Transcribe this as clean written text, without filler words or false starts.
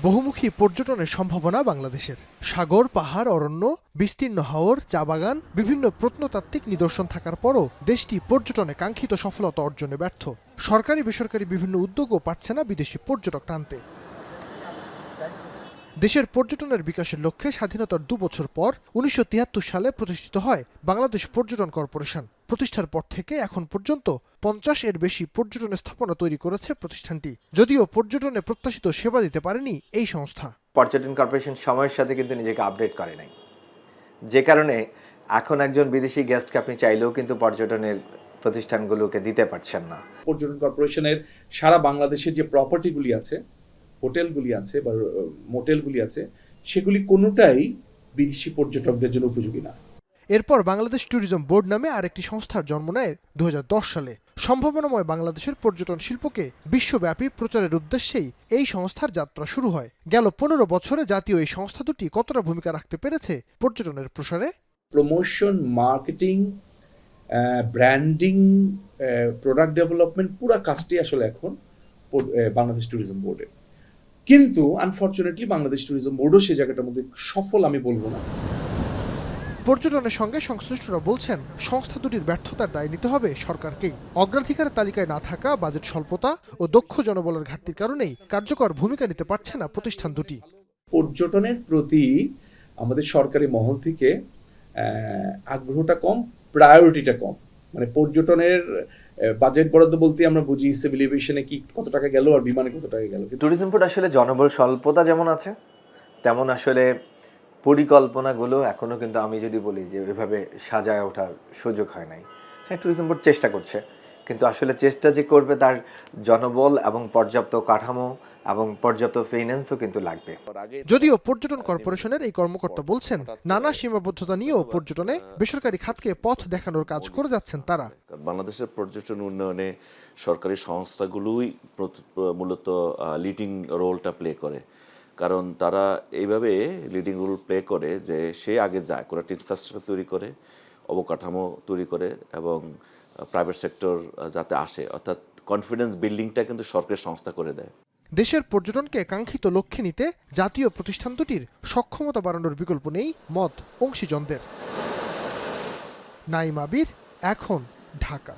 বহুমুখী পর্যটনের সম্ভাবনা বাংলাদেশের। সাগর, পাহাড়, অরণ্য, বিস্তীর্ণ হাওর, চা বাগান, বিভিন্ন প্রত্নতাত্ত্বিক নিদর্শন থাকার পরও দেশটি পর্যটনে কাঙ্ক্ষিত সফলতা অর্জনে ব্যর্থ। সরকারি বেসরকারি বিভিন্ন উদ্যোগও পারছে না বিদেশি পর্যটক টানতে। দেশের পর্যটনের বিকাশের লক্ষ্যে স্বাধীনতার ২ বছর পর ১৯৭৩ সালে প্রতিষ্ঠিত হয় বাংলাদেশ পর্যটন কর্পোরেশন। প্রতিষ্ঠার পর থেকে এখন পর্যন্ত ৫০-এর বেশি পর্যটন স্থাপনা তৈরি করেছে প্রতিষ্ঠানটি। যদিও পর্যটনে প্রত্যাশিত সেবা দিতে পারেনি এই সংস্থা। পর্যটন কর্পোরেশন সময়ের সাথে কিন্তু নিজেকে আপডেট করে নাই, যে কারণে এখন একজন বিদেশি গেস্টকে আপনি চাইলেও কিন্তু পর্যটনের প্রতিষ্ঠানগুলোকে দিতে পারছেন না। পর্যটন কর্পোরেশনের সারা বাংলাদেশের যে প্রপার্টিগুলি আছে, হোটেলগুলি আছে বা মোটেলগুলি আছে, সেগুলি কোনোটাই বিদেশি পর্যটকদের জন্য উপযোগী না। এরপর বাংলাদেশ ট্যুরিজম বোর্ড নামে আরেকটি সংস্থার জন্ম নেয় ২০১০ সালে। সম্ভাবনাময় বাংলাদেশের পর্যটন শিল্পকে বিশ্বব্যাপী প্রচারের উদ্দেশ্যেই এই সংস্থার যাত্রা শুরু হয়। গেল ১৫ বছরে জাতীয় এই সংস্থা দুটি কতটা ভূমিকা রাখতে পেরেছে পর্যটনের প্রসারে? Promotion, marketing, branding, product development, পুরো কাজটি আসলে এখন বাংলাদেশ ট্যুরিজম বোর্ডের। কিন্তু আনফরচুনেটলি বাংলাদেশ ট্যুরিজম বোর্ডও সেই জায়গাটার মধ্যে সফল আমি বলবো না। পর্যটনের সঙ্গে সংশ্লিষ্টরা বলছেন, সংস্থা দুটির ব্যর্থতার দায় নিতে হবে সরকারকেই। অগ্রাধিকারের তালিকায় না থাকা, বাজেট স্বল্পতা ও দক্ষ জনবলের ঘাটতির কারণেই কার্যকর ভূমিকা নিতে পারছে না প্রতিষ্ঠান দুটি। পর্যটনের প্রতি আমাদের সরকারি মহল থেকে আগ্রহটা কম, প্রায়োরিটিটা কম। মানে পর্যটনের বাজেট বরাদ্দ বলতে আমরা বুঝি সিভিল এভিয়েশনে কি কত টাকা গেল আর বিমানে কত টাকা গেল। ট্যুরিজম বোর্ড আসলে জনবল স্বল্পতা যেমন আছে, তেমন আসলে পরিকল্পনাগুলো এখনো কিন্তু আমি যদি বলি যে ওইভাবে সাজায় ওঠার সুযোগ হয় নাই। হ্যাঁ, ট্যুরিজম বোর্ড চেষ্টা করছে, কিন্তু আসলে চেষ্টা যে করবে তার জনবল এবং পর্যাপ্ত কাঠামো এবং পর্যাপ্ত ফাইন্যান্সও কিন্তু লাগবে। যদিও পর্যটন কর্পোরেশনের এই কর্মকর্তা বলছেন, নানা সীমাবদ্ধতা নিয়েও পর্যটনে বেসরকারি খাতকে পথ দেখানোর কাজ করে যাচ্ছেন তারা। বাংলাদেশের পর্যটন উন্নয়নে সরকারি সংস্থাগুলোই মূলত লিডিং রোলটা প্লে করে, কারণ তারা এইভাবে লিডিং রোল প্লে করে যে সে আগে যায়, কোনো একটা ইনফ্রাস্ট্রাকচার তৈরি করে, অবকাঠামো তৈরি করে এবং প্রাইভেট সেক্টর যাতে আসে, অর্থাৎ কনফিডেন্স বিল্ডিংটা কিন্তু সরকারি সংস্থা করে দেয়। দেশের পর্যটনকে কাঙ্ক্ষিত লক্ষ্যে নিতে জাতীয় প্রতিষ্ঠান দুটির সক্ষমতা বাড়ানোর বিকল্প নেই মত অংশীজনদের। নাইম আবির, এখন, ঢাকা।